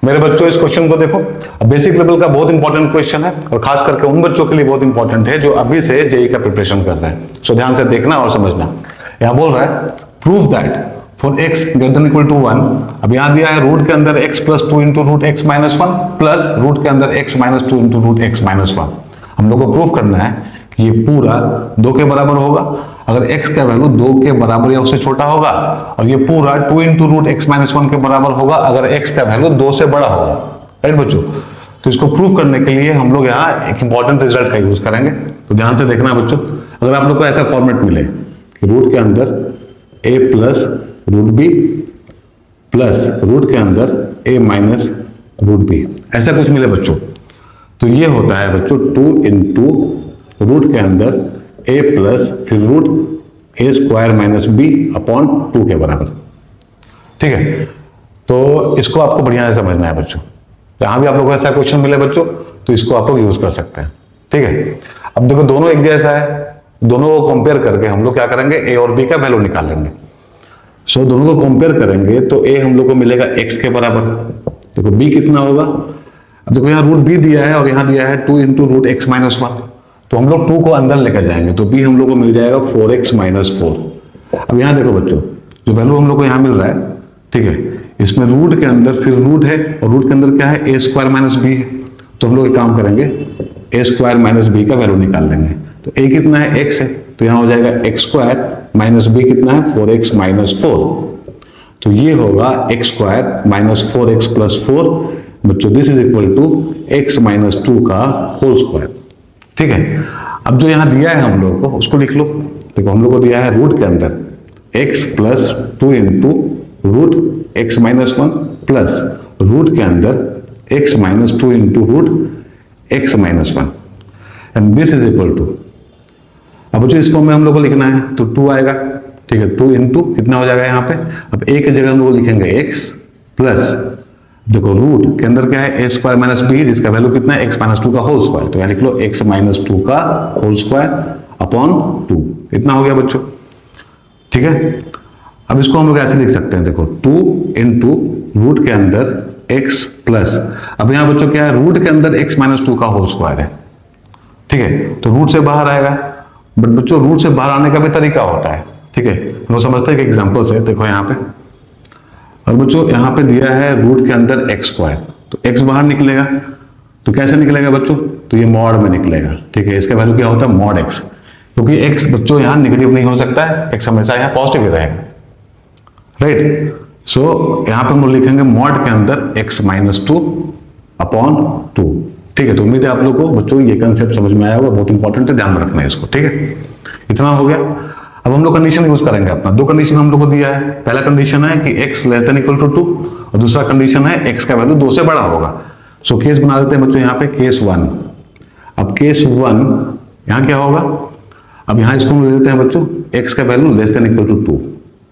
मेरे बच्चों इस क्वेश्चन को देखो, बेसिक लेवल का बहुत इंपॉर्टेंट क्वेश्चन है और खास करके उन बच्चों के लिए बहुत इंपॉर्टेंट है जो अभी से जेई का प्रिपरेशन कर रहे हैं। सो ध्यान से देखना और समझना। यहां बोल रहा है prove that for x greater than equal to 1, अब यहां दिया है रूट के अंदर x plus 2 into root x minus 1 plus root के अंदर x minus 2 into root x minus 1। हम लोग को प्रूव करना है कि ये पूरा 2 के बराबर होगा अगर x का वैल्यू 2 के बराबर या उससे छोटा होगा, और ये पूरा 2 इंटू रूट एक्स माइनस 1 के बराबर होगा अगर x का वैल्यू 2 से बड़ा होगा। राइट बच्चों, तो इसको प्रूव करने के लिए हम लोग यहाँ एक इंपॉर्टेंट रिजल्ट का यूज करेंगे। तो ध्यान से देखना बच्चों, अगर आप लोग को ऐसा फॉर्मेट मिले कि रूट के अंदर a plus root b plus root के अंदर a माइनस रूट बी, ऐसा कुछ मिले बच्चों, तो ये होता है बच्चों 2 इंटू रूट के अंदर a प्लस फिर root a square minus b upon 2 के बराबर। ठीक है, तो इसको आपको बढ़िया से समझना है बच्चों। यहां भी आप लोगों को ऐसा क्वेश्चन मिले बच्चों तो इसको आप लोग यूज कर सकते हैं। ठीक है, अब देखो दोनों एक जैसा है, दोनों को कंपेयर करके हम लोग क्या करेंगे, a और b का वैल्यू निकाल लेंगे। सो दोनों को कंपेयर करेंगे तो a हम लोग को मिलेगा x के बराबर, देखो b कितना होगा, अब देखो यहाँ रूट b दिया है और यहाँ दिया है 2 इंटू रूट एक्स माइनस 1, तो हम लोग 2 को अंदर लेकर जाएंगे तो b हम लोग को मिल जाएगा 4x माइनस 4। अब यहाँ देखो बच्चों जो वैल्यू हम लोग को यहाँ मिल रहा है, ठीक है, इसमें रूट के अंदर फिर रूट है और रूट के अंदर क्या है a स्क्वायर माइनस बी है, तो हम लोग एक काम करेंगे a स्क्वायर माइनस बी का वैल्यू निकाल लेंगे। तो a कितना है, x है, तो यहाँ हो जाएगा x स्क्वायर माइनस बी कितना है 4x माइनस 4, तो ये होगा x square minus 4x plus 4 बच्चों, this is equal to x minus 2 का होल स्क्वायर। ठीक है, अब जो यहाँ दिया है हम लोग को उसको लिख लो। देखो हम लोग को दिया है रूट के अंदर x plus 2 into root x minus 1 plus root के अंदर x minus 2 into root x minus 1 and this is equal to, अब जो इस फॉर्म में हम लोग को लिखना है तो 2 आएगा। ठीक है, 2 इंटू कितना हो जाएगा यहाँ पे, अब a की जगह हम लोग लिखेंगे x प्लस, देखो रूट के अंदर क्या है a स्क्वायर माइनस बी जिसका वैल्यू कितना है x माइनस 2 का होल स्क्वायर, तो यहाँ लिख लो x माइनस 2 का होल स्क्वायर अपॉन 2, इतना हो गया बच्चों। ठीक है, अब इसको हम लोग ऐसे लिख सकते हैं, देखो 2 इंटू रूट के अंदर x प्लस, अब यहाँ बच्चों क्या है, रूट के अंदर x माइनस 2 का होल स्क्वायर है। ठीक है, तो रूट से बाहर आएगा, बट बच्चों रूट से बाहर आने का भी तरीका होता है। ठीक है, हम लोग समझते हैं कि एग्जाम्पल से, देखो यहाँ पे, और बच्चों यहाँ पे दिया है रूट के अंदर एक्स स्क्वायर, तो x बाहर निकलेगा, तो कैसे निकलेगा बच्चों, तो ये मॉड में निकलेगा। ठीक है, इसका वैल्यू क्या होता है मॉड x, क्योंकि x बच्चों यहाँ निगेटिव नहीं हो सकता है, x हमेशा यहाँ पॉजिटिव ही रहेगा। राइट, सो यहाँ पे हम लोग लिखेंगे मॉड के अंदर x माइनस 2 अपॉन 2। ठीक है, तो उम्मीद है आप लोग को बच्चों ये कंसेप्ट समझ में आया होगा, बहुत इंपॉर्टेंट है, ध्यान में रखना है इसको। ठीक है, इतना हो गया। अब हम लोग कंडीशन यूज करेंगे अपना, दो कंडीशन हम लोग को दिया है। पहला कंडीशन है कि x less than equal to 2 और दूसरा कंडीशन है x का वैल्यू 2 से बड़ा होगा। सो केस बना देते हैं बच्चों यहाँ पे केस 1। अब केस 1 यहाँ क्या होगा, अब यहाँ इसको हम ले लेते हैं बच्चों x का value less than equal to 2।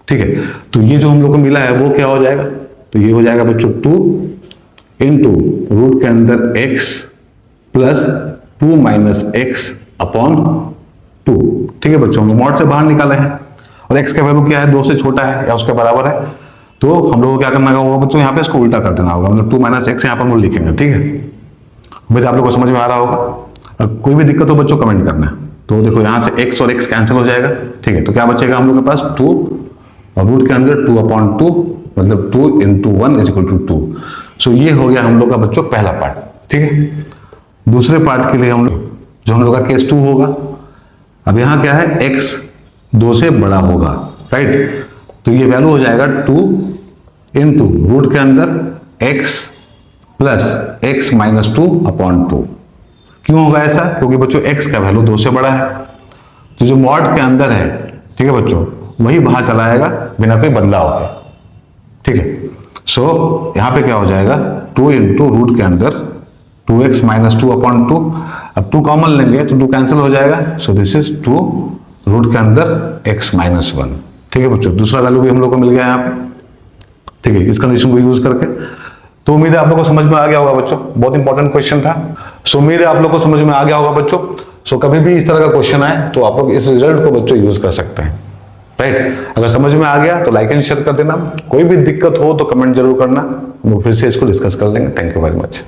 ठीक है, तो ये जो हम लोग को मिला है वो क्या हो जाएगा, तो ये हो जाएगा बच्चों 2 इंटू रूट के अंदर x plus 2 minus x upon 2। ठीक है बच्चों, हम लोग मॉड से बाहर निकाले हैं और x का वैल्यू क्या है 2 से छोटा है या उसके बराबर है, तो हम लोग को क्या करना होगा बच्चों, यहाँ पे इसको उल्टा कर देना होगा, मतलब 2 माइनस एक्स यहाँ पर हम लोग लिखेंगे। ठीक है, उम्मीद आप लोग को समझ में आ रहा होगा। और कोई भी दिक्कत हो बच्चों कमेंट करना। तो देखो यहाँ से x और x कैंसिल हो जाएगा। ठीक है, तो क्या बचेगा हम लोग के पास 2 और रूट के अंदर 2 अपॉन 2, मतलब 2 इंटू 1 इज इक्वल टू 2। सो ये हो गया हम लोग का बच्चों पहला पार्ट। ठीक है, दूसरे पार्ट के लिए हम लोग जो हम लोग का केस 2 होगा, अब यहाँ क्या है x 2 से बड़ा होगा। राइट, तो ये वैल्यू हो जाएगा 2 इंटू रूट के अंदर x plus x minus 2 upon 2। क्यों होगा ऐसा, क्योंकि बच्चों x का वैल्यू 2 से बड़ा है, तो जो मॉड के अंदर है, ठीक है बच्चों, वही बाहर चला आएगा बिना कोई बदलाव के। ठीक है, सो यहाँ पे क्या हो जाएगा 2 इंटू रूट के अंदर 2x माइनस 2 अपॉन 2। अब 2 कॉमन लेंगे तो 2 कैंसिल हो जाएगा, सो दिस इज 2 रूट के अंदर x माइनस 1। ठीक है बच्चों, दूसरा वैल्यू भी हम लोग को मिल गया यहाँ पे। ठीक है, इस कंडीशन को यूज करके, तो उम्मीद है आप लोग को समझ में आ गया होगा बच्चों, बहुत इंपॉर्टेंट क्वेश्चन था। सो उम्मीद है आप लोग को समझ में आ गया होगा बच्चों। सो कभी भी इस तरह का क्वेश्चन आए तो आप लोग इस रिजल्ट को बच्चों यूज कर सकते हैं। राइट। अगर समझ में आ गया तो लाइक एंड शेयर कर देना, कोई भी दिक्कत हो तो कमेंट जरूर करना, हम फिर से इसको डिस्कस कर लेंगे। Thank you very much.